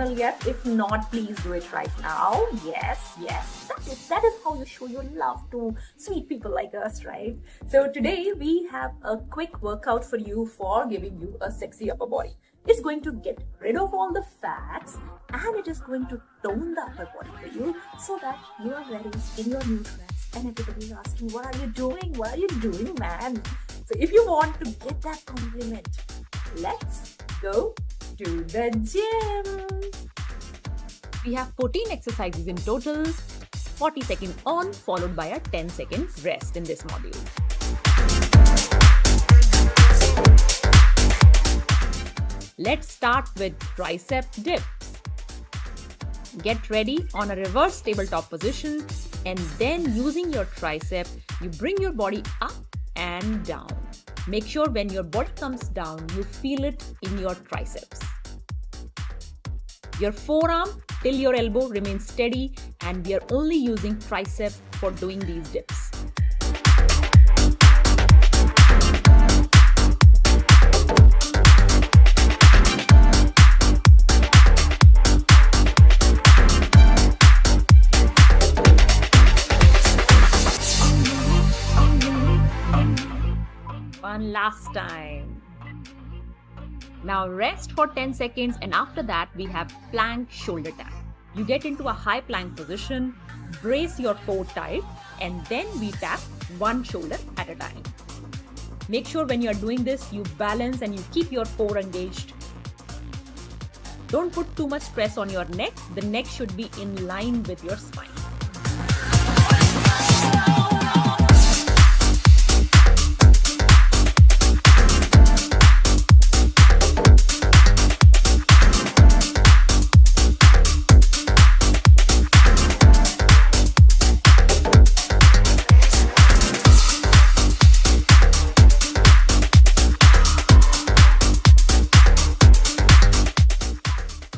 channel yet? If not, please do it right now. Yes, that is how you show your love to sweet people like us, right? So today we have a quick workout for you for giving you a sexy upper body. It's going to get rid of all the fats and it is going to tone the upper body for you so that you are ready in your new dress. And everybody is asking, what are you doing? What are you doing, man? So if you want to get that compliment, let's go to the gym. We have 14 exercises in total, 40 seconds on followed by a 10 seconds rest in this module. Let's start with tricep dips. Get ready on a reverse tabletop position and then using your tricep, you bring your body up and down. Make sure when your body comes down, you feel it in your triceps. Your forearm till your elbow remains steady and we are only using tricep for doing these dips. One last time. Now rest for 10 seconds and after that we have plank shoulder tap. You get into a high plank position, brace your core tight and then we tap one shoulder at a time. Make sure when you are doing this you balance and you keep your core engaged. Don't put too much stress on your neck. The neck should be in line with your spine.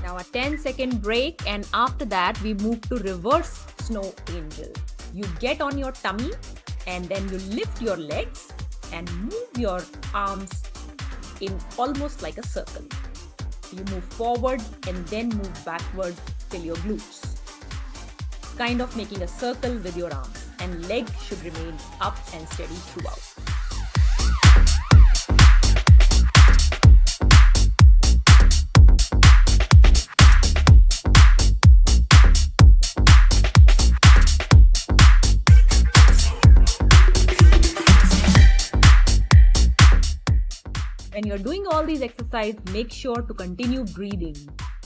Now a 10-second break and after that we move to reverse snow angel. You get on your tummy and then you lift your legs and move your arms in almost like a circle. You move forward and then move backward till your glutes. Kind of making a circle with your arms and leg should remain up and steady throughout. When you're doing all these exercises, make sure to continue breathing.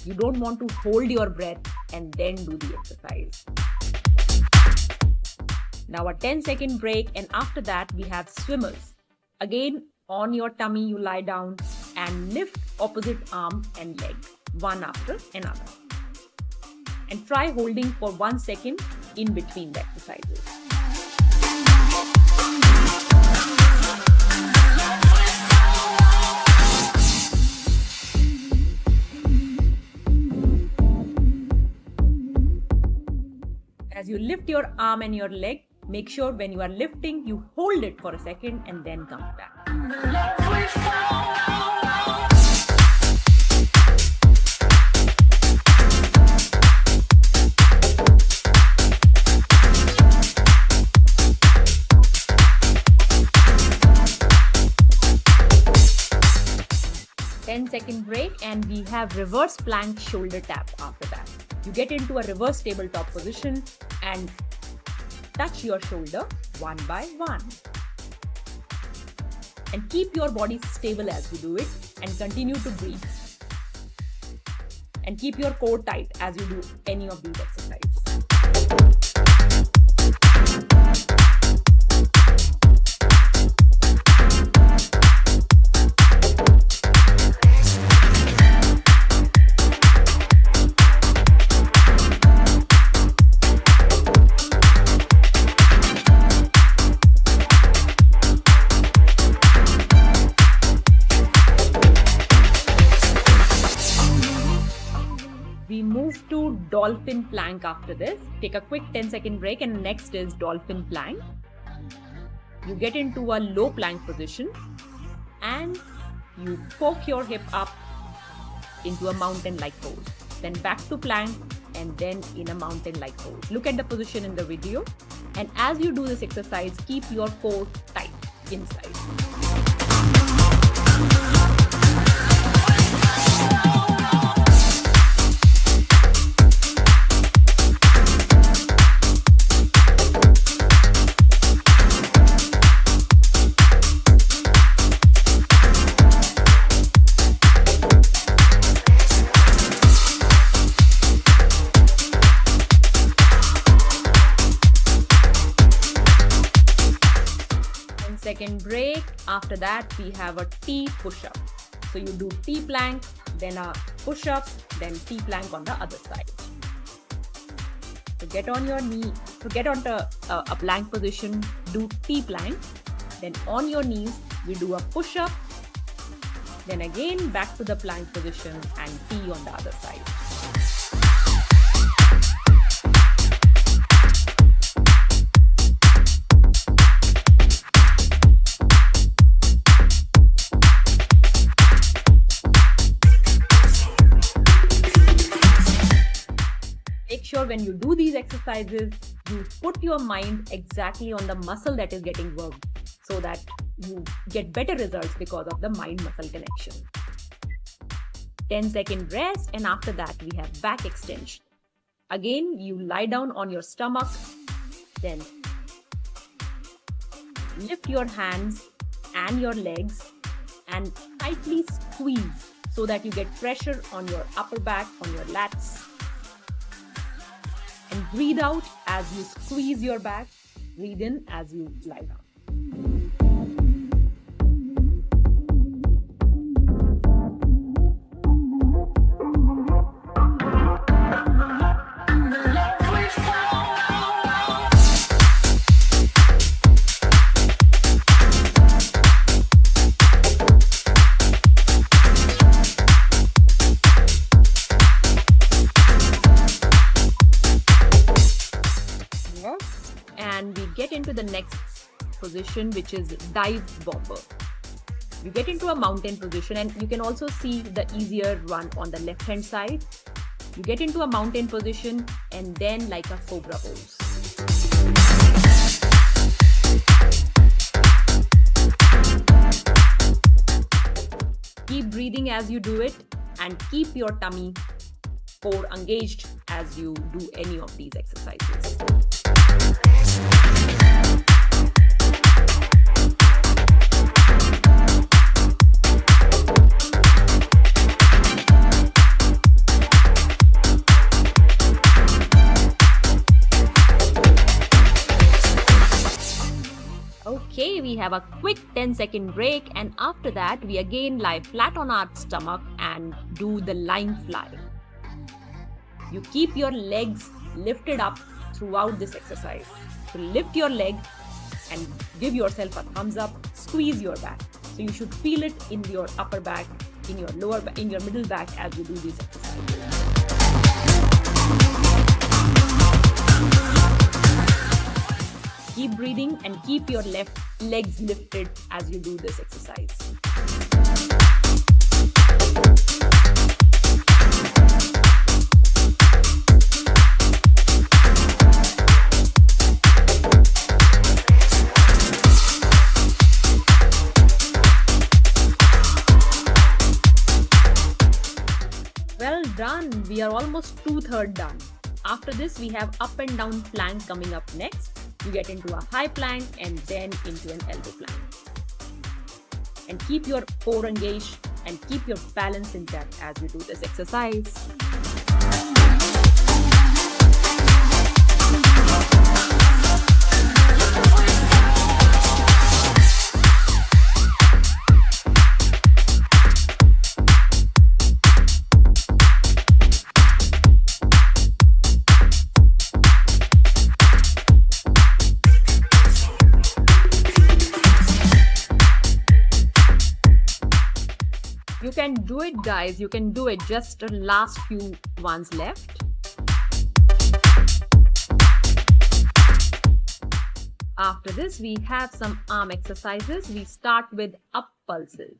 You don't want to hold your breath and then do the exercise. Now a 10-second break and after that we have swimmers. Again, on your tummy you lie down and lift opposite arm and leg, one after another. And try holding for 1 second in between the exercises. As you lift your arm and your leg, make sure when you are lifting, you hold it for a second and then come back. 10-second break and we have reverse plank shoulder tap after that. You get into a reverse tabletop position and touch your shoulder one by one. And keep your body stable as you do it and continue to breathe. And keep your core tight as you do any of these exercises. We move to dolphin plank after this. Take a quick 10-second break and next is dolphin plank. You get into a low plank position and you poke your hip up into a mountain-like pose. then back to plank, and then in a mountain-like pose. Look at the position in the video. And as you do this exercise, keep your core tight inside. Second break. After that, we have a T push-up. So you do T plank, then a push-up, then T plank on the other side. So get on your knee. To get onto a plank position, do T plank. Then on your knees, we do a push-up. Then again back to the plank position and T on the other side. Make sure when you do these exercises, you put your mind exactly on the muscle that is getting worked so that you get better results because of the mind-muscle connection. 10-second rest, and after that we have back extension. Again, you lie down on your stomach, then lift your hands and your legs and tightly squeeze so that you get pressure on your upper back, on your lats. And breathe out as you squeeze your back. Breathe in as you lie down. And we get into the next position, which is dive bomber. You get into a mountain position, and you can also see the easier one on the left hand side. You get into a mountain position and then like a cobra pose. Keep breathing as you do it and keep your tummy core engaged as you do any of these exercises. Okay, we have a quick 10-second break, and after that we again lie flat on our stomach and do the line fly. You keep your legs lifted up throughout this exercise. So lift your leg and give yourself a thumbs up, squeeze your back. So you should feel it in your upper back, in your lower back, in your middle back as you do these exercises. Keep breathing and keep your left legs lifted as you do this exercise. Well done. We are almost 2/3 done. After this, we have up and down plank coming up next. You get into a high plank and then into an elbow plank. And keep your core engaged and keep your balance intact as you do this exercise. You can do it, guys. You can do it. Just the last few ones left. After this, we have some arm exercises. We start with up pulses.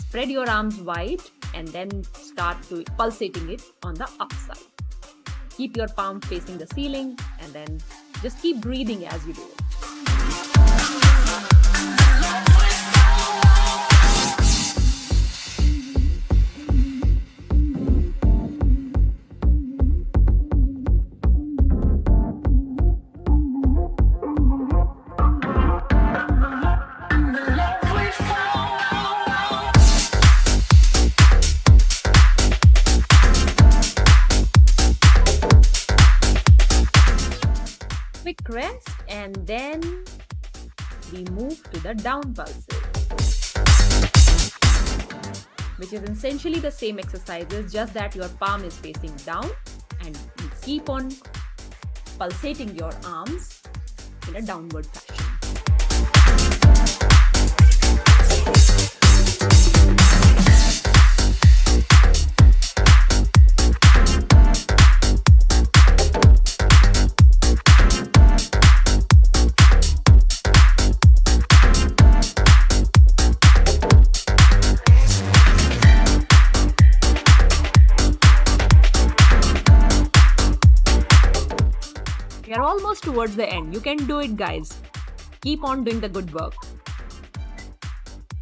Spread your arms wide and then start to pulsating it on the upside. Keep your palm facing the ceiling and then just keep breathing as you do it. Quick rest and then we move to the down pulses, which is essentially the same exercises, just that your palm is facing down and you keep on pulsating your arms in a downward fashion. We are almost towards the end. You can do it, guys. Keep on doing the good work.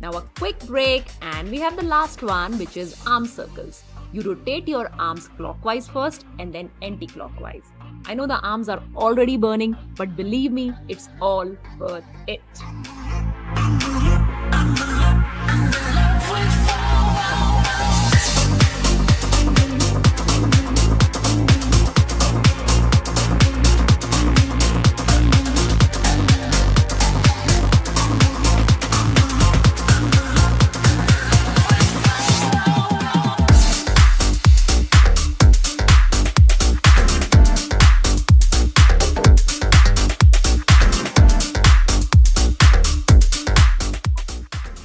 Now a quick break and we have the last one, which is arm circles. You rotate your arms clockwise first and then anti-clockwise. I know the arms are already burning, but believe me, it's all worth it.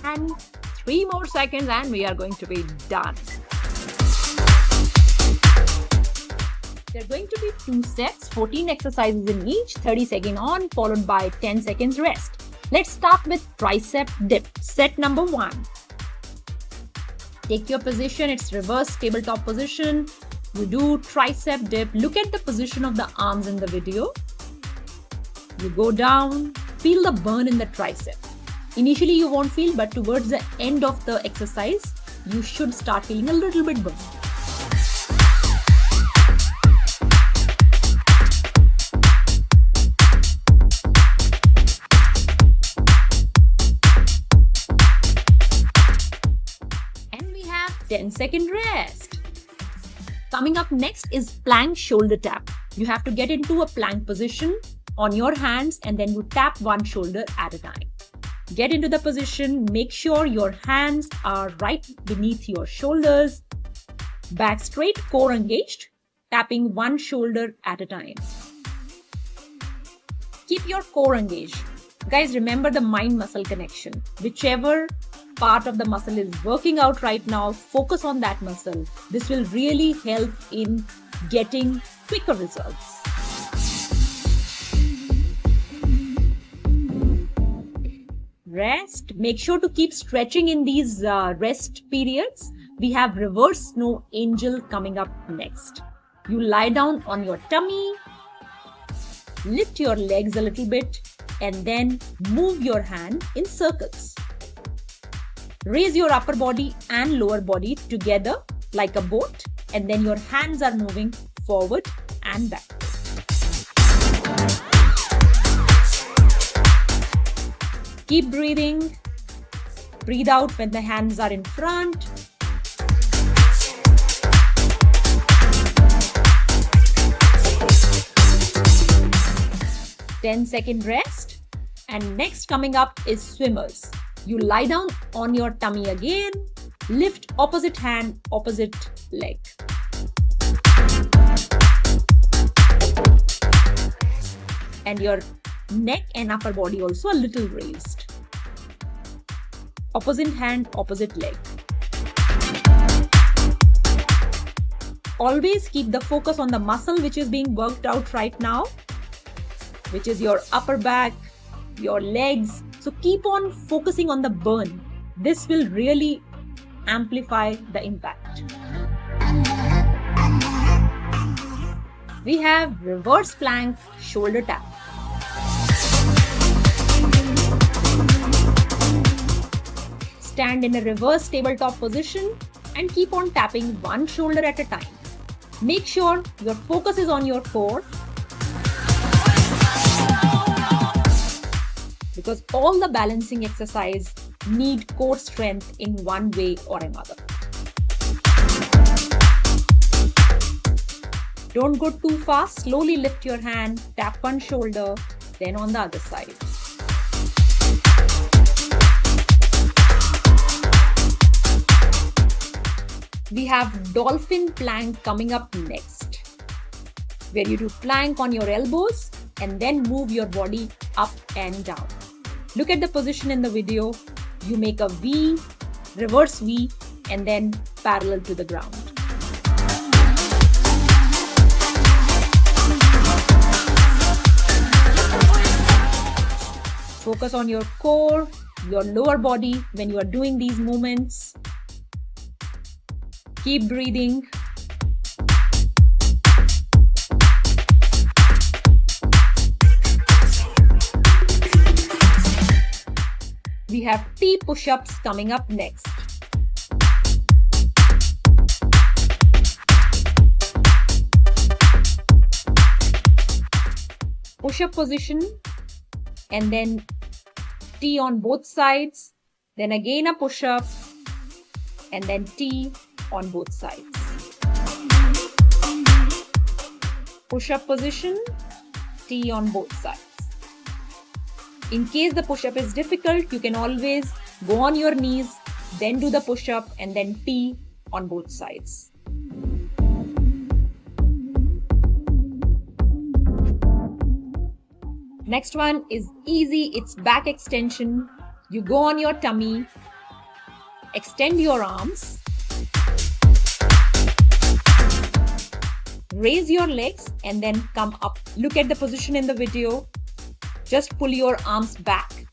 And 3 more seconds and we are going to be done. There are going to be 2 sets, 14 exercises in each, 30 seconds on followed by 10 seconds rest. Let's start with tricep dip. Set number 1. Take your position, it's reverse tabletop position. You do tricep dip. Look at the position of the arms in the video. You go down, feel the burn in the tricep. Initially you won't feel, but towards the end of the exercise, you should start feeling a little bit burn. And we have 10-second rest. Coming up next is plank shoulder tap. You have to get into a plank position on your hands and then you tap one shoulder at a time. Get into the position, make sure your hands are right beneath your shoulders, back straight, core engaged, tapping one shoulder at a time. Keep your core engaged. Guys, remember the mind-muscle connection. Whichever part of the muscle is working out right now, focus on that muscle. This will really help in getting quicker results. Rest. Make sure to keep stretching in these rest periods. We have reverse snow angel coming up next. You lie down on your tummy, lift your legs a little bit, and then move your hand in circles. Raise your upper body and lower body together like a boat, and then your hands are moving forward and back. Keep breathing. Breathe out when the hands are in front. Ten-second rest. And next coming up is swimmers. You lie down on your tummy again. Lift opposite hand, opposite leg. And your neck and upper body also a little raised. Opposite hand, opposite leg. Always keep the focus on the muscle which is being worked out right now, which is your upper back, your legs. So keep on focusing on the burn. This will really amplify the impact. We have reverse plank shoulder tap. Stand in a reverse tabletop position and keep on tapping one shoulder at a time. Make sure your focus is on your core, because all the balancing exercise need core strength in one way or another. Don't go too fast. Slowly lift your hand, tap one shoulder, then on the other side. We have dolphin plank coming up next, where you do plank on your elbows and then move your body up and down. Look at the position in the video. You make a V, reverse V, and then parallel to the ground. Focus on your core, your lower body when you are doing these movements. Keep breathing. We have T push-ups coming up next. Push-up position and then T on both sides, then again a push-up and then T on both sides. Push-up position, T on both sides. In case the push-up is difficult, you can always go on your knees, then do the push-up and then T on both sides. Next one is easy, it's back extension. You go on your tummy, extend your arms, raise your legs and then come up. Look at the position in the video. Just pull your arms back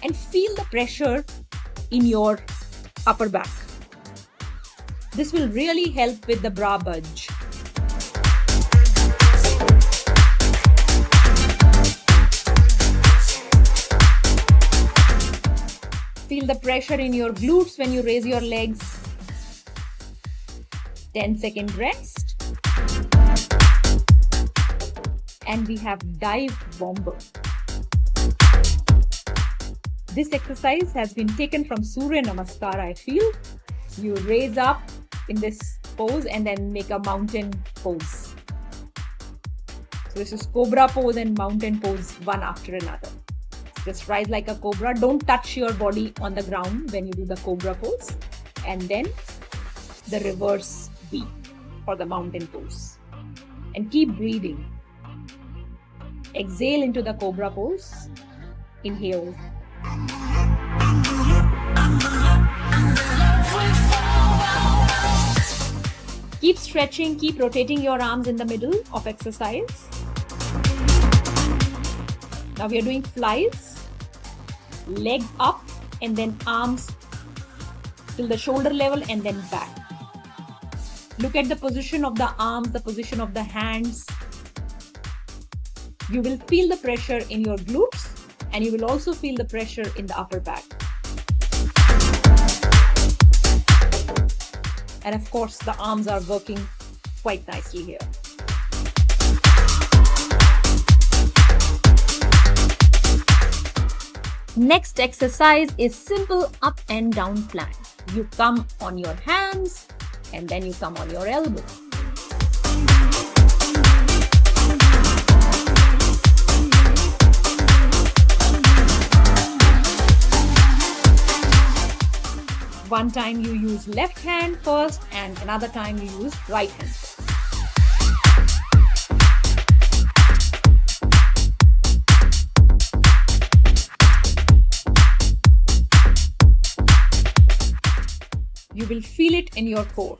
and feel the pressure in your upper back. This will really help with the bra bulge. Feel the pressure in your glutes when you raise your legs. 10-second rest. And we have dive bomber. This exercise has been taken from Surya Namaskar, I feel. You raise up in this pose and then make a mountain pose. So this is cobra pose and mountain pose, one after another. Just rise like a cobra. Don't touch your body on the ground when you do the cobra pose. And then the reverse V for the mountain pose. And keep breathing. Exhale into the cobra pose. Inhale. Keep stretching, keep rotating your arms in the middle of exercise. Now we are doing flies. Leg up and then arms till the shoulder level and then back. Look at the position of the arms, the position of the hands. You will feel the pressure in your glutes and you will also feel the pressure in the upper back. And of course, the arms are working quite nicely here. Next exercise is simple up and down plank. You come on your hands and then you come on your elbow. One time you use left hand first and another time you use right hand first. You will feel it in your core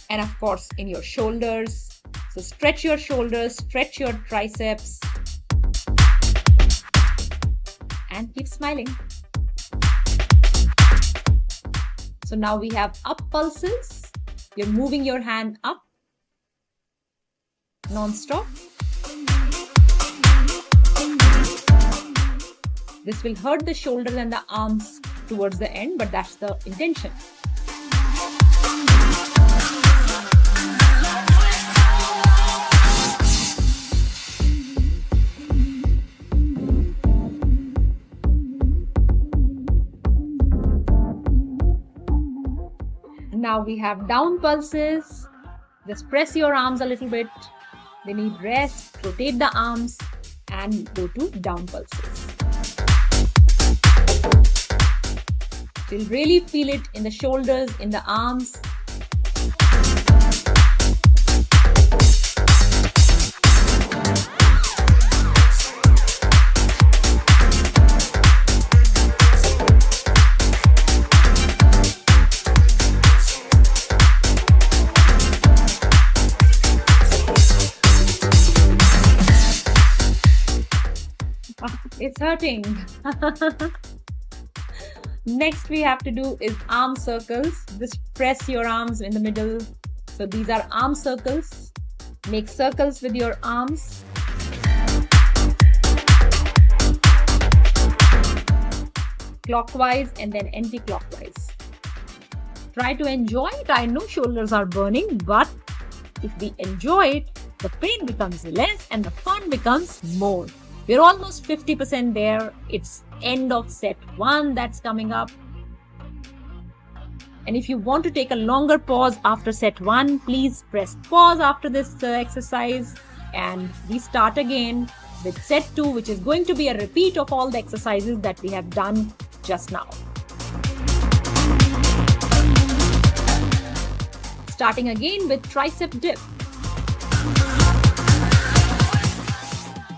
and of course in your shoulders. So stretch your shoulders, stretch your triceps and keep smiling. So now we have up pulses. You're moving your hand up non-stop. This will hurt the shoulders and the arms towards the end, but that's the intention. Now we have down pulses. Just press your arms a little bit. They need rest. Rotate the arms and go to down pulses. You'll really feel it in the shoulders, in the arms. It's hurting. Next we have to do is arm circles. Just press your arms in the middle. So these are arm circles. Make circles with your arms. Clockwise and then anti-clockwise. Try to enjoy it. I know shoulders are burning, but if we enjoy it, the pain becomes less and the fun becomes more. We're almost 50% there. It's end of set 1 that's coming up. And if you want to take a longer pause after set 1, please press pause after this exercise and we start again with set 2, which is going to be a repeat of all the exercises that we have done just now. Starting again with tricep dip.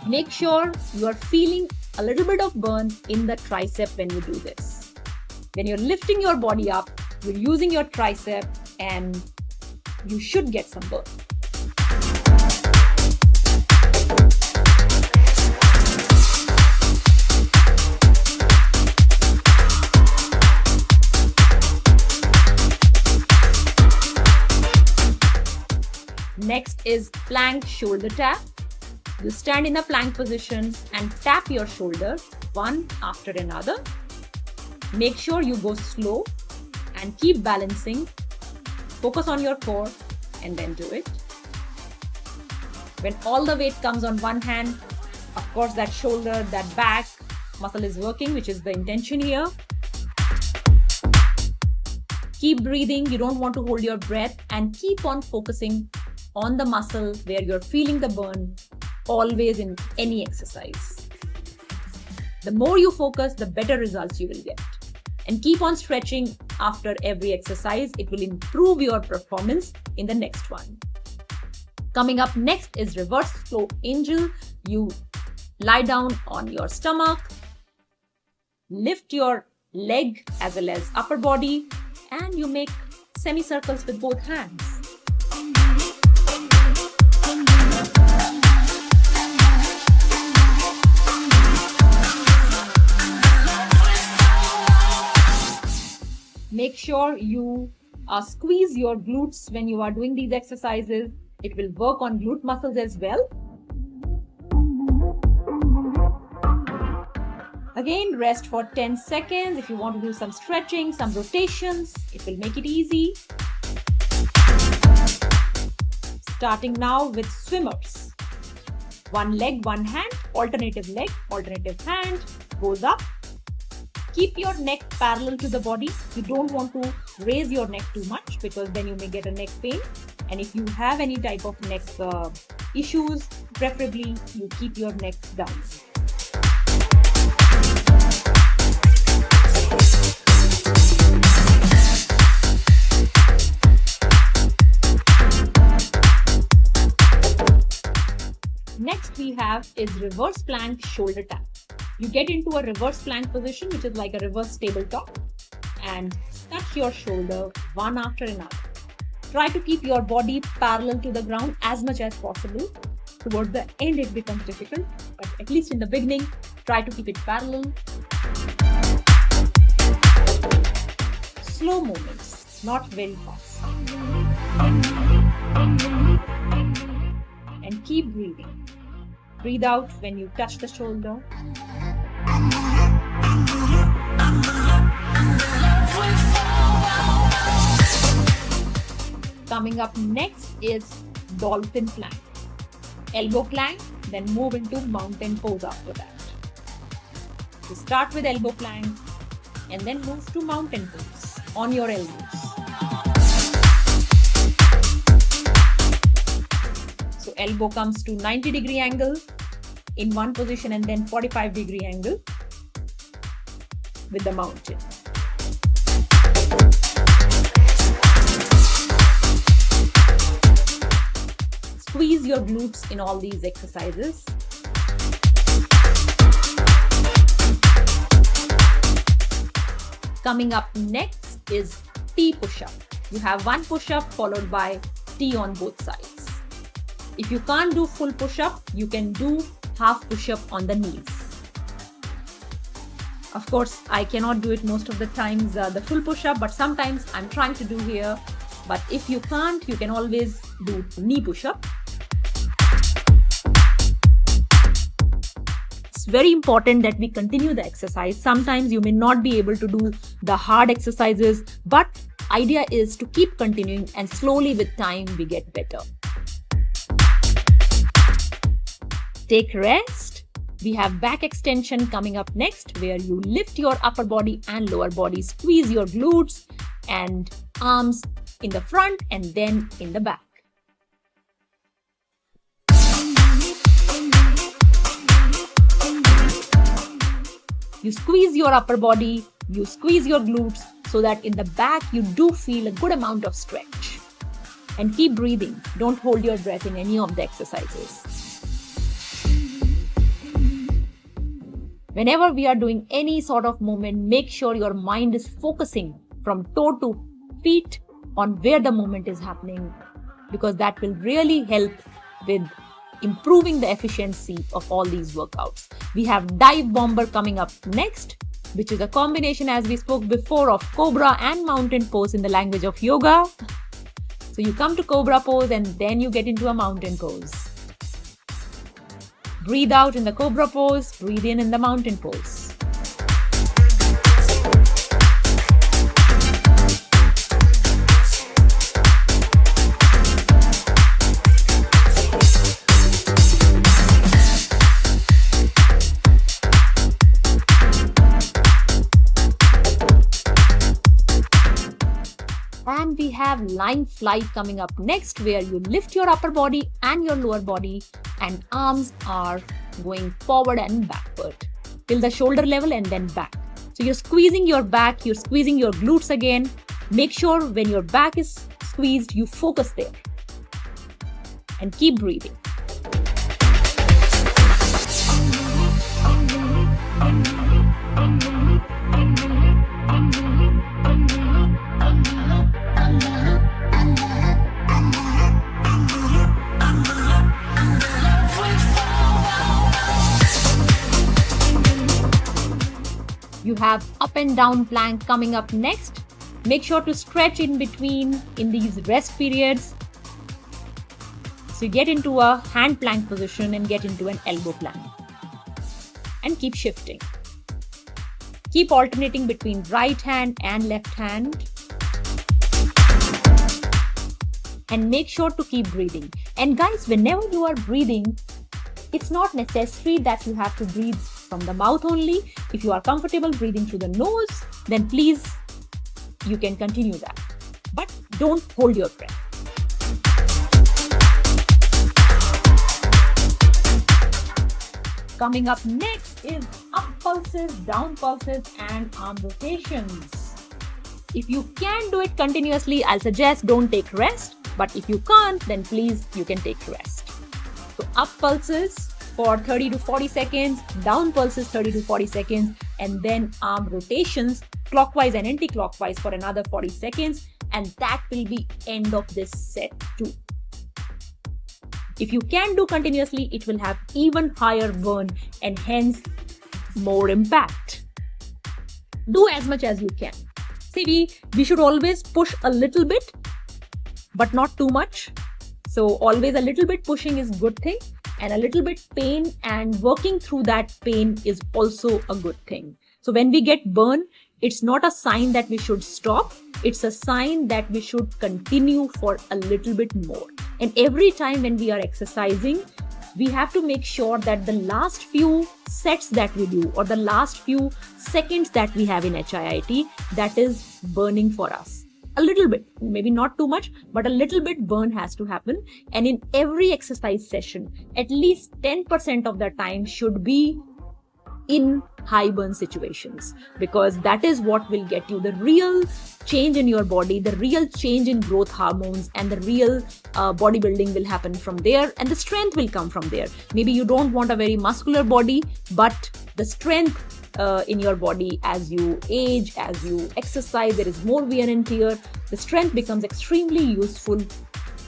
Make sure you are feeling a little bit of burn in the tricep when you do this. When you're lifting your body up, you're using your tricep and you should get some burn. Next is plank shoulder tap. You stand in a plank position and tap your shoulder one after another. Make sure you go slow and keep balancing. Focus on your core and then do it. When all the weight comes on one hand, of course that shoulder, that back muscle is working, which is the intention here. Keep breathing. You don't want to hold your breath and keep on focusing on the muscle where you're feeling the burn. Always in any exercise. The more you focus, the better results you will get. And keep on stretching after every exercise. It will improve your performance in the next one. Coming up next is reverse slow angel. You lie down on your stomach, lift your leg as well as upper body, and you make semicircles with both hands. Make sure you squeeze your glutes when you are doing these exercises. It will work on glute muscles as well. Again, rest for 10 seconds. If you want to do some stretching, some rotations, it will make it easy. Starting now with swimmers. One leg, one hand, alternative leg, alternative hand, goes up. Keep your neck parallel to the body. You don't want to raise your neck too much because then you may get a neck pain. And if you have any type of neck issues, preferably you keep your neck down. Next we have is reverse plank shoulder tap. You get into a reverse plank position, which is like a reverse tabletop, and touch your shoulder one after another. Try to keep your body parallel to the ground as much as possible. Towards the end, it becomes difficult, but at least in the beginning, try to keep it parallel. Slow movements, not very fast. and keep breathing. Breathe out when you touch the shoulder. Coming up next is dolphin plank. Elbow plank, then move into mountain pose after that. So start with elbow plank and then move to mountain pose on your elbows. So elbow comes to 90-degree angle in one position and then 45-degree angle with the mountain. Squeeze your glutes in all these exercises. Coming up next is T push-up. You have one push-up followed by T on both sides. If you can't do full push-up, you can do half push-up on the knees. Of course, I cannot do it most of the times, the full push-up, but sometimes I'm trying to do here. But if you can't, you can always do knee push-up. It's very important that we continue the exercise. Sometimes you may not be able to do the hard exercises, but idea is to keep continuing and slowly with time we get better. Take rest. We have back extension coming up next, where you lift your upper body and lower body, squeeze your glutes and arms in the front and then in the back. You squeeze your upper body, you squeeze your glutes so that in the back you do feel a good amount of stretch. And keep breathing. Don't hold your breath in any of the exercises. Whenever we are doing any sort of movement, make sure your mind is focusing from toe to feet on where the movement is happening, because that will really help with improving the efficiency of all these workouts. We have dive bomber coming up next, which is a combination, as we spoke before, of cobra and mountain pose in the language of yoga. So you come to cobra pose and then you get into a mountain pose. Breathe out in the cobra pose, breathe in the mountain pose. And we have lying flight coming up next, where you lift your upper body and your lower body and arms are going forward and backward till the shoulder level and then back. So you're squeezing your back, you're squeezing your glutes again. Make sure when your back is squeezed, you focus there and keep breathing. You have up and down plank coming up next. Make sure to stretch in between in these rest periods. So you get into a hand plank position and get into an elbow plank. And keep shifting. Keep alternating between right hand and left hand. And make sure to keep breathing. And guys, whenever you are breathing, it's not necessary that you have to breathe from the mouth only. If you are comfortable breathing through the nose, then please, you can continue that. But don't hold your breath. Coming up next is up pulses, down pulses, and arm rotations. If you can do it continuously, I'll suggest don't take rest. But if you can't, then please, you can take rest. So up pulses for 30 to 40 seconds, down pulses 30 to 40 seconds, and then arm rotations clockwise and anti-clockwise for another 40 seconds, and that will be end of this set too. If you can do continuously, it will have even higher burn and hence more impact. Do as much as you can. See, we should always push a little bit, but not too much. So always a little bit pushing is good thing, and a little bit pain and working through that pain is also a good thing. So when we get burned, it's not a sign that we should stop. It's a sign that we should continue for a little bit more. And every time when we are exercising, we have to make sure that the last few sets that we do, or the last few seconds that we have in HIIT, that is burning for us. A little bit, maybe not too much, but a little bit burn has to happen. And in every exercise session, at least 10% of the time should be in high burn situations, because that is what will get you the real change in your body, the real change in growth hormones, and the real bodybuilding will happen from there, and the strength will come from there. Maybe you don't want a very muscular body, but the strength in your body, as you age, as you exercise, there is more wear and tear. The strength becomes extremely useful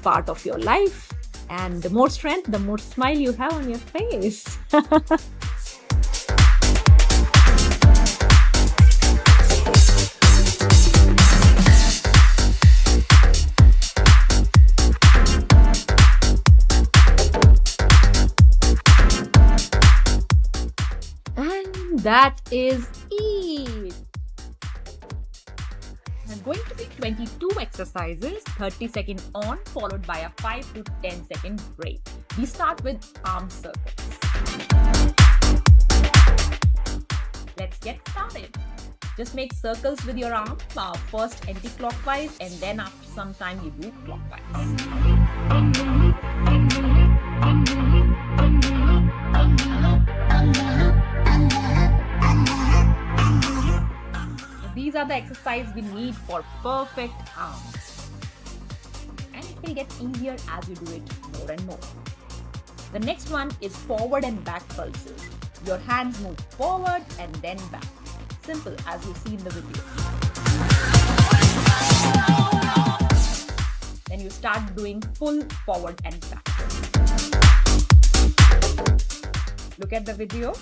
part of your life, and the more strength, the more smile you have on your face. That is it. I'm going to be 22 exercises, 30 seconds on, followed by a 5 to 10 second break. We start with arm circles. Let's get started. Just make circles with your arm, first anti-clockwise, and then after some time you do clockwise. These are the exercises we need for perfect arms. And it will get easier as you do it more and more. The next one is forward and back pulses. Your hands move forward and then back. Simple, as you see in the video. Then you start doing full forward and back. Look at the video.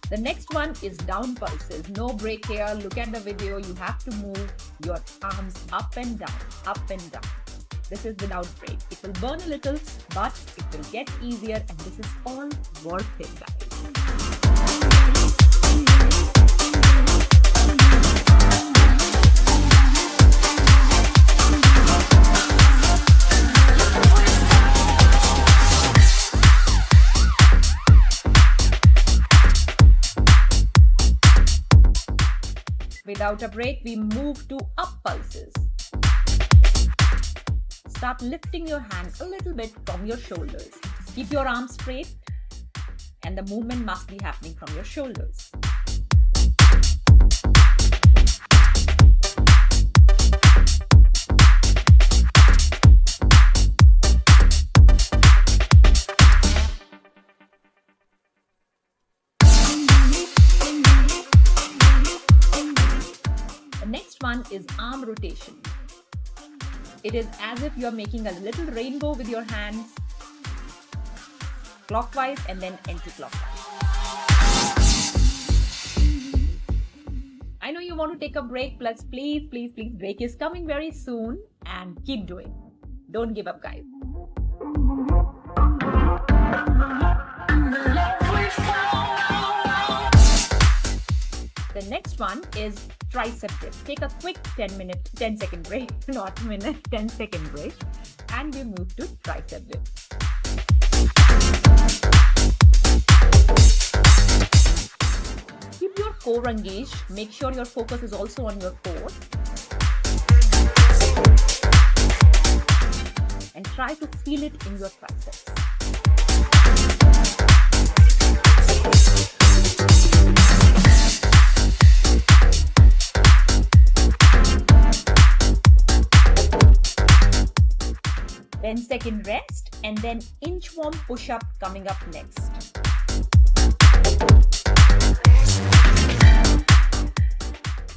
The next one is down pulses. No break here. Look at the video. You have to move your arms up and down, up and down. This is without break. It will burn a little, but it will get easier, and this is all worth it, guys. Without a break, we move to up pulses. Start lifting your hand a little bit from your shoulders. Keep your arms straight, and the movement must be happening from your shoulders. Next one is arm rotation. It is as if you are making a little rainbow with your hands, clockwise and then anti-clockwise. I know you want to take a break, but please, break is coming very soon, and keep doing. Don't give up, guys. The next one is tricep dips. Take a quick 10 second break, not minute, 10 second break, and we move to tricep dips. Keep your core engaged. Make sure your focus is also on your core. And try to feel it in your triceps. Then 10-second rest, and then inchworm push-up coming up next.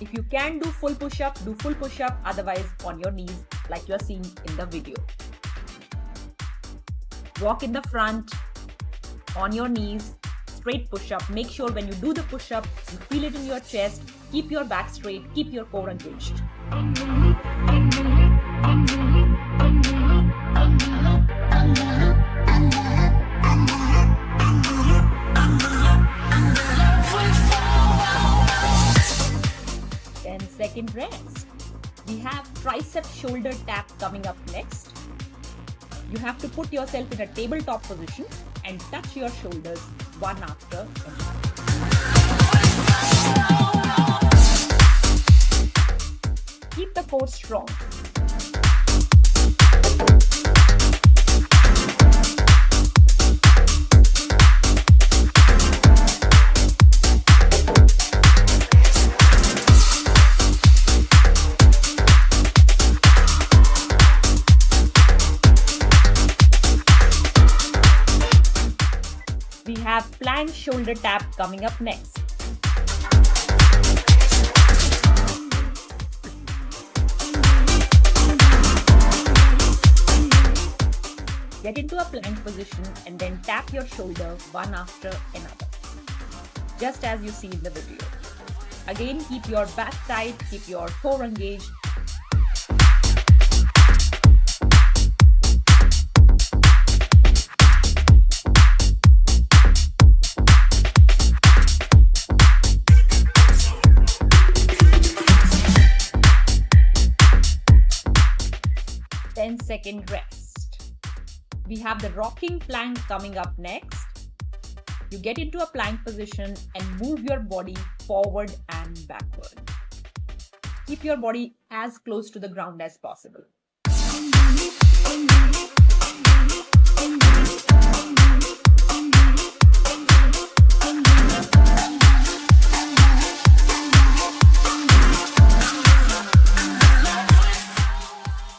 If you can do full push-up, do full push-up, otherwise on your knees like you are seeing in the video. Walk in the front, on your knees, straight push-up. Make sure when you do the push-up, you feel it in your chest. Keep your back straight, keep your core engaged. Second rest. We have tricep shoulder tap coming up next. You have to put yourself in a tabletop position and touch your shoulders one after another. Keep the core strong. We have plank shoulder tap coming up next. Get into a plank position and then tap your shoulder one after another, just as you see in the video. Again, keep your back tight, keep your core engaged. Second rest. We have the rocking plank coming up next. You get into a plank position and move your body forward and backward. Keep your body as close to the ground as possible.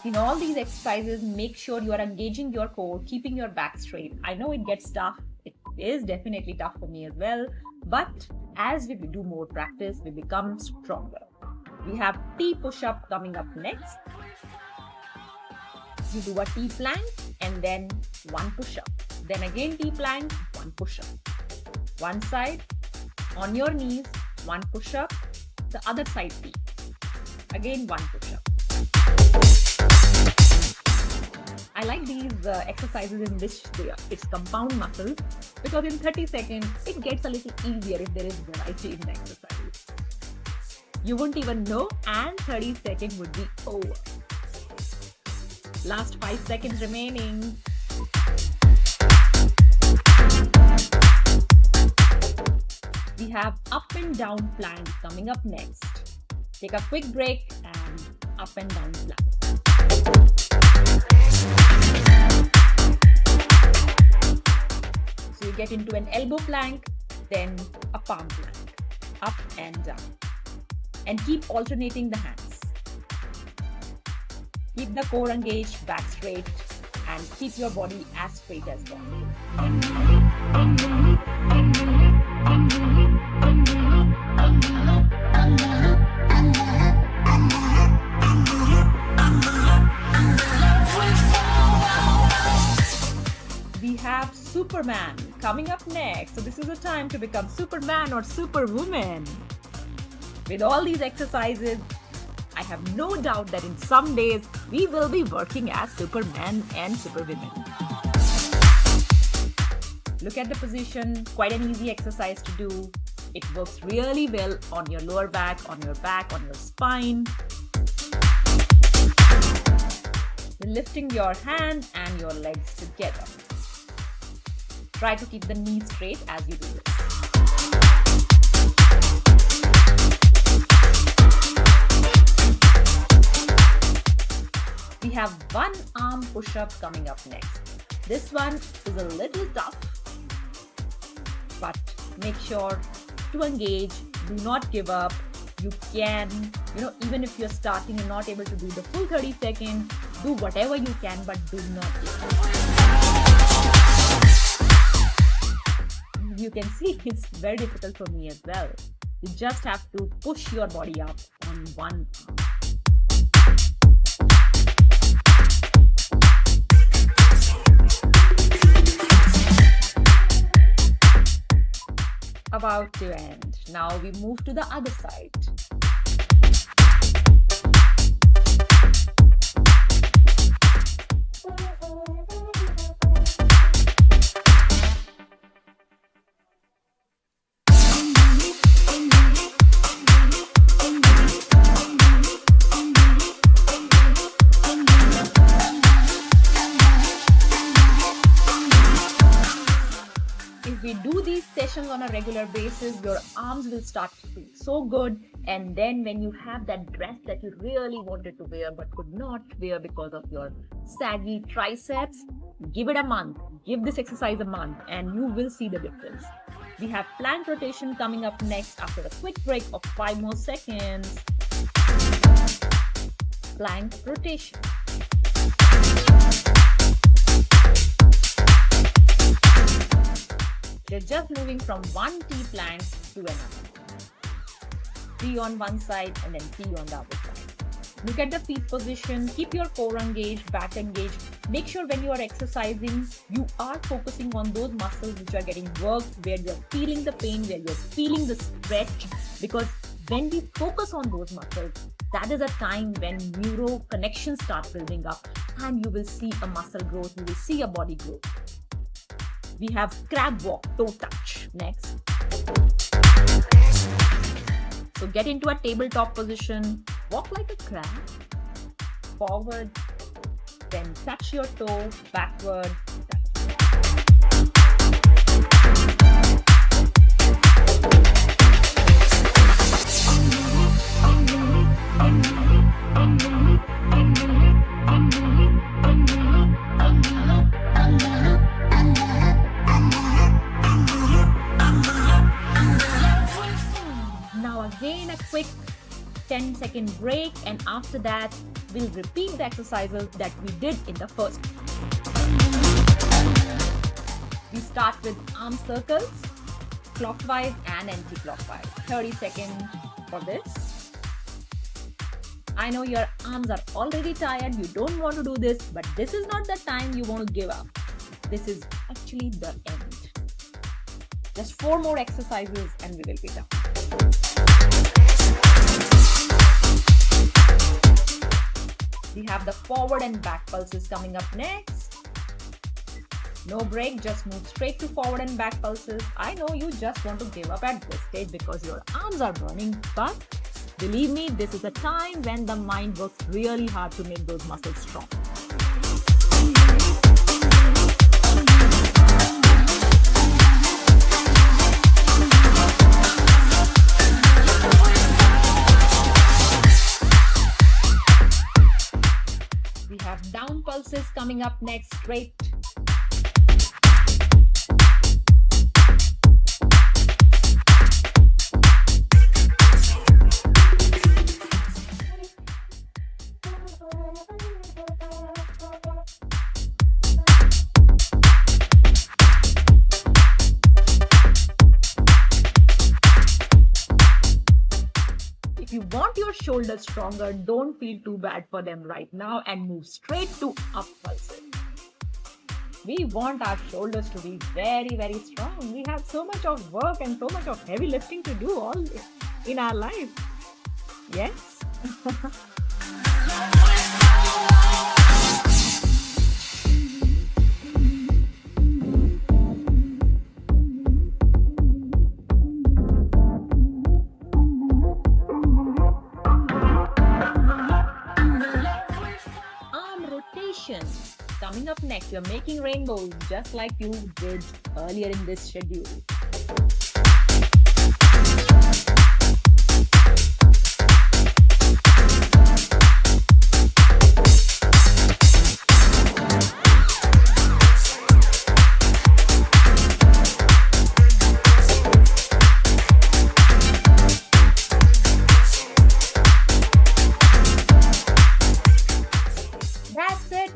In all these exercises, make sure you are engaging your core, keeping your back straight. I know it gets tough. It is definitely tough for me as well. But as we do more practice, we become stronger. We have T push-up coming up next. You do a T plank and then one push-up. Then again T plank, one push-up. One side, on your knees, one push-up. The other side T. Again one push-up. I like these exercises in which it's compound muscles, because in 30 seconds, it gets a little easier if there is variety in the exercise. You wouldn't even know and 30 seconds would be over. Last 5 seconds remaining. We have up and down plank coming up next. Take a quick break and up and down plank. So you get into an elbow plank, then a palm plank, up and down. And keep alternating the hands. Keep the core engaged, back straight, and keep your body as straight as possible. We have Superman coming up next. So this is the time to become Superman or Superwoman. With all these exercises, I have no doubt that in some days we will be working as Superman and Superwomen. Look at the position, quite an easy exercise to do. It works really well on your lower back, on your spine. You're lifting your hands and your legs together. Try to keep the knees straight as you do this. We have one arm push-up coming up next. This one is a little tough, but make sure to engage. Do not give up. You can, even if you're starting and not able to do the full 30 seconds, do whatever you can, but do not give up. You can see it's very difficult for me as well. You just have to push your body up on one arm. about to end. Now we move to the other side. If we do these sessions on a regular basis, your arms will start to feel so good. And then when you have that dress that you really wanted to wear but could not wear because of your saggy triceps, give it a month. Give this exercise a month and you will see the difference. We have plank rotation coming up next after a quick break of 5 more seconds. Plank rotation. You're just moving from one T plank to another. T on one side and then T on the other side. Look at the feet position. Keep your core engaged, back engaged. Make sure when you are exercising, you are focusing on those muscles which are getting worked, where you're feeling the pain, where you're feeling the stretch. Because when we focus on those muscles, that is a time when neuro connections start building up and you will see a muscle growth, you will see a body growth. We have crab walk, toe touch next. So get into a tabletop position, walk like a crab, forward, then touch your toe, backward, again a quick 10-second break, and after that we'll repeat the exercises that we did in the first. We start with arm circles, clockwise and anti-clockwise. 30 seconds for this. I know your arms are already tired, you don't want to do this, but this is not the time you want to give up. This is actually the end. Just 4 more exercises and we will be done. We have the forward and back pulses coming up next. No break, just move straight to forward and back pulses. I know you just want to give up at this stage because your arms are burning, but believe me, this is a time when the mind works really hard to make those muscles strong. We have down pulses coming up next, straight. If you want your shoulders stronger, don't feel too bad for them right now and move straight to up pulses. We want our shoulders to be very, very strong. We have so much of work and so much of heavy lifting to do all in our life. Yes? Coming up next, you're making rainbows just like you did earlier in this schedule.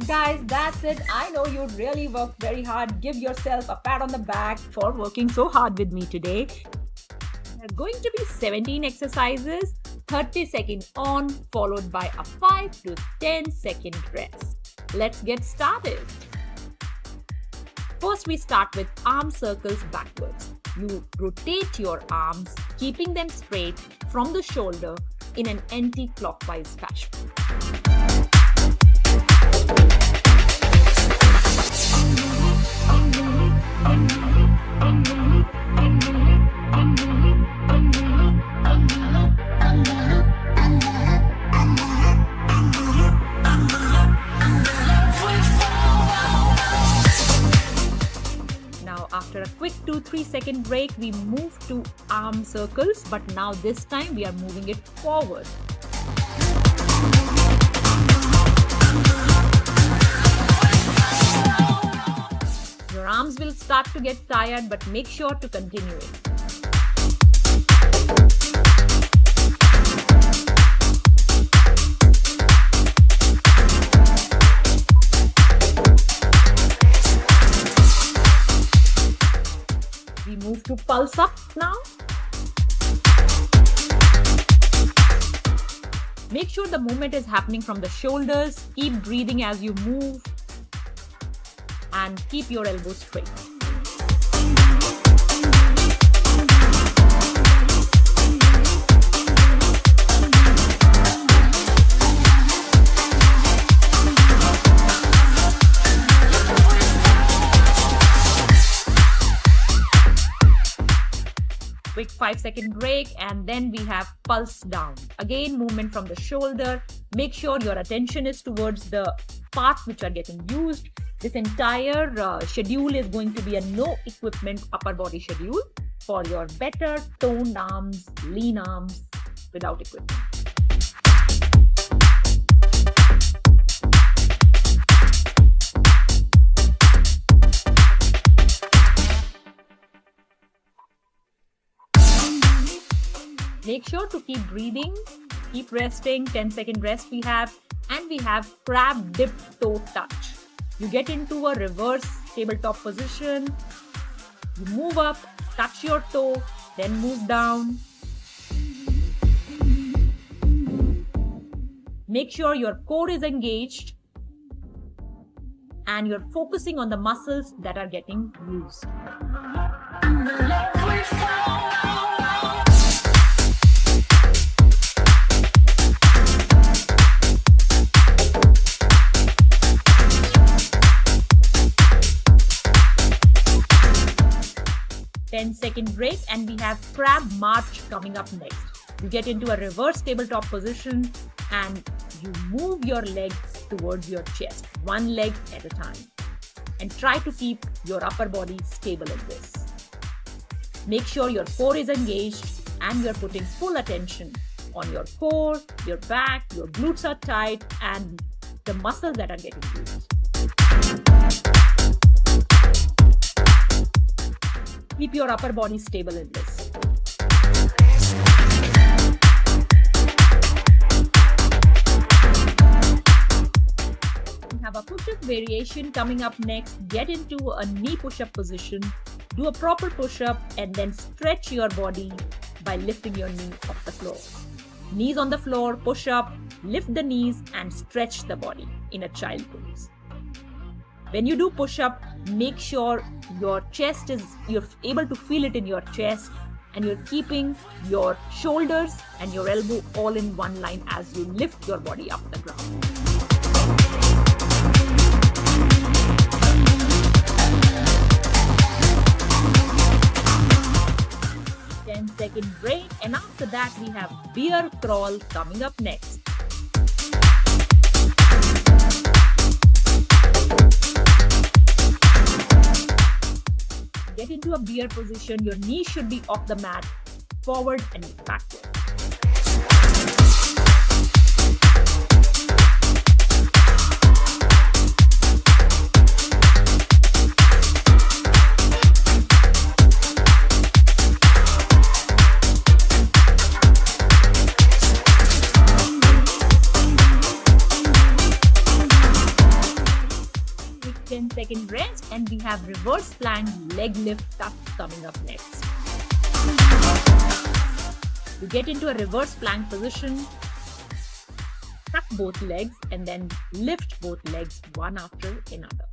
Guys, that's it. I know you really worked very hard. Give yourself a pat on the back for working so hard with me today. There are going to be 17 exercises, 30 seconds on, followed by a 5 to 10 second rest. Let's get started. First, we start with arm circles backwards. You rotate your arms, keeping them straight from the shoulder in an anti-clockwise fashion. After a quick 2-3 second break, we move to arm circles, but now this time we are moving it forward. Your arms will start to get tired, but make sure to continue it. We move to pulse up now. Make sure the movement is happening from the shoulders. Keep breathing as you move and keep your elbows straight. Quick 5-second break, and then we have pulse down. Again, movement from the shoulder. Make sure your attention is towards the parts which are getting used. This entire schedule is going to be a no equipment upper body schedule for your better toned arms, lean arms without equipment. Make sure to keep breathing, keep resting, 10-second rest we have, and we have crab dip toe touch. You get into a reverse tabletop position, you move up, touch your toe, then move down. Make sure your core is engaged and you're focusing on the muscles that are getting used. 10-second break, and we have crab march coming up next. You get into a reverse tabletop position and you move your legs towards your chest, one leg at a time, and try to keep your upper body stable in this. Make sure your core is engaged and you're putting full attention on your core, your back, your glutes are tight, and the muscles that are getting used. Keep your upper body stable in this. We have a push-up variation coming up next. Get into a knee push-up position. Do a proper push-up and then stretch your body by lifting your knee off the floor. Knees on the floor, push up, lift the knees and stretch the body in a child pose. When you do push-up, make sure your chest you're able to feel it in your chest, and you're keeping your shoulders and your elbow all in one line as you lift your body up the ground. Second break, and after that we have bear crawl coming up next. Get into a bear position. Your knees should be off the mat, forward and backward. Second rest, and we have reverse plank leg lift touch coming up next. You get into a reverse plank position, tuck both legs and then lift both legs one after another.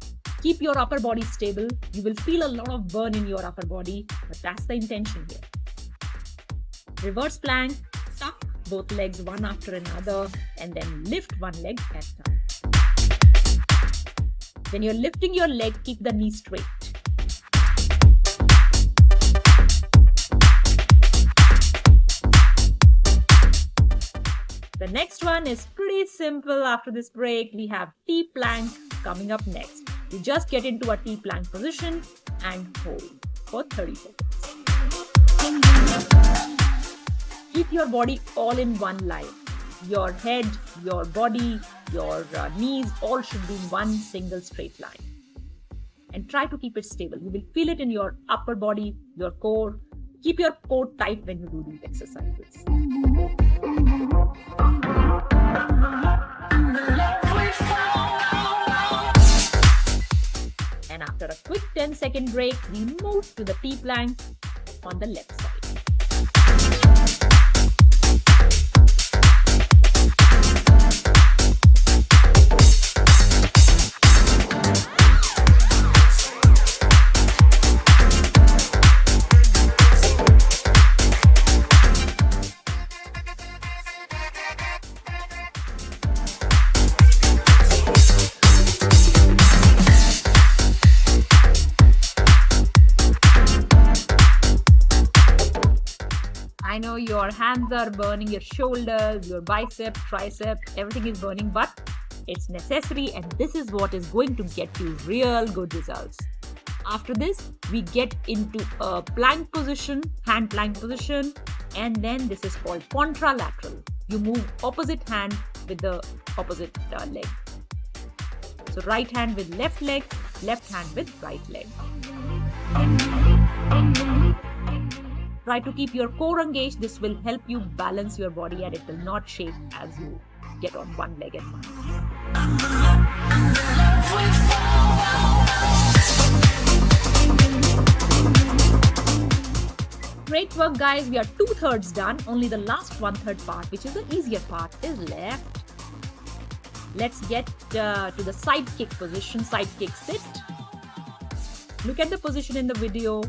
Keep your upper body stable. You will feel a lot of burn in your upper body, but that's the intention here. Reverse plank, tuck both legs one after another, and then lift one leg at a time. When you're lifting your leg, keep the knee straight. The next one is pretty simple. After this break, we have T-plank coming up next. You just get into a T-plank position and hold for 30 seconds. Keep your body all in one line. Your head, your body, your knees all should be in one single straight line. And try to keep it stable. You will feel it in your upper body, your core. Keep your core tight when you do these exercises. And after a quick 10-second break, we move to the T-plank on the left side. I know your hands are burning, your shoulders, your biceps, triceps, everything is burning, but it's necessary, and this is what is going to get you real good results. After this, we get into a plank position, hand plank position, and then this is called contralateral. You move opposite hand with the opposite leg. So right hand with left leg, left hand with right leg. Try to keep your core engaged. This will help you balance your body and it will not shake as you get on one leg at once. Great work, guys. We are 2/3 done. Only the last 1/3 part, which is the easier part, is left. Let's get to the side kick position, side kick sit. Look at the position in the video.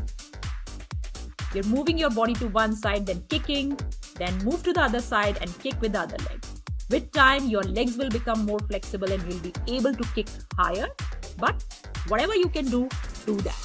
You're moving your body to one side, then kicking, then move to the other side and kick with the other leg. With time, your legs will become more flexible and you'll be able to kick higher. But whatever you can do that.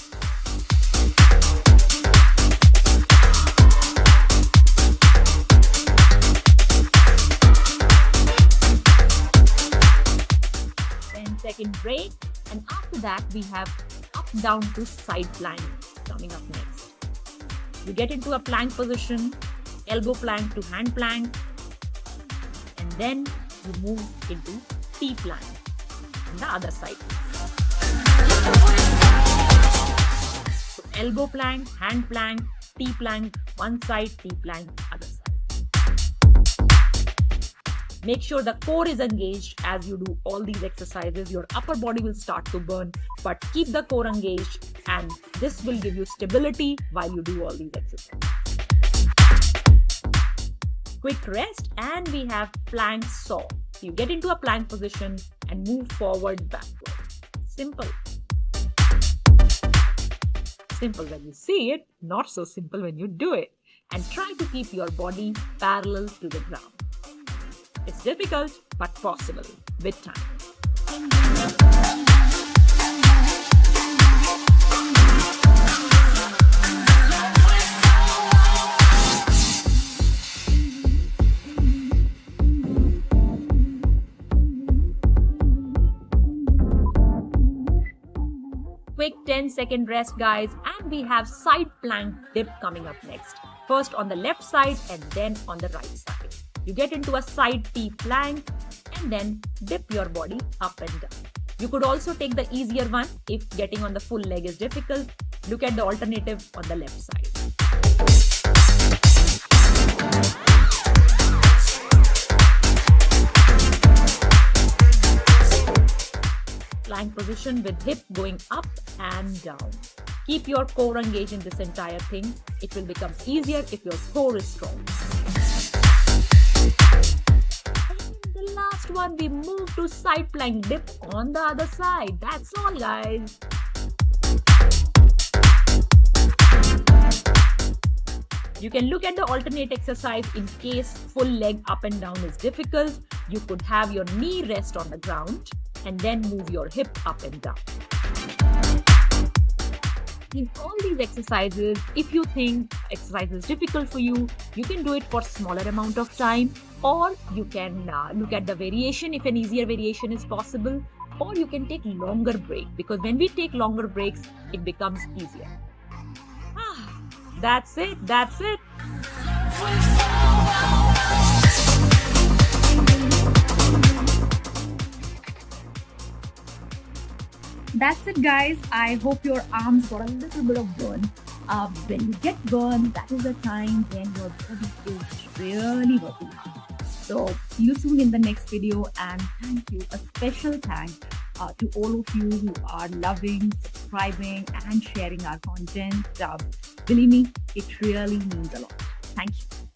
Second break, and after that we have up down to side plank coming up next. You get into a plank position, elbow plank to hand plank, and then you move into T plank on the other side. So elbow plank, hand plank, T plank one side, T plank other side. Make sure the core is engaged as you do all these exercises. Your upper body will start to burn, but keep the core engaged, and this will give you stability while you do all these exercises. Quick rest, and we have plank saw. You get into a plank position and move forward, backward. Simple. Simple when you see it, not so simple when you do it. And try to keep your body parallel to the ground. It's difficult, but possible with time. Quick 10-second rest, guys, and we have side plank dip coming up next. First on the left side and then on the right side. You get into a side T plank and then dip your body up and down. You could also take the easier one if getting on the full leg is difficult. Look at the alternative on the left side. Plank position with hip going up and down. Keep your core engaged in this entire thing. It will become easier if your core is strong. next one, we move to side plank dip on the other side. That's all, guys. You can look at the alternate exercise in case full leg up and down is difficult. You could have your knee rest on the ground and then move your hip up and down. In all these exercises, if you think exercise is difficult for you, you can do it for smaller amount of time, or you can look at the variation if an easier variation is possible, or you can take longer break, because when we take longer breaks, it becomes easier. That's it. That's it. That's it, guys. I hope your arms got a little bit of burn. When you get burned, that is the time when your body is really working hard. So see you soon in the next video, and thank you. A special thank to all of you who are loving, subscribing, and sharing our content. Believe me, it really means a lot. Thank you.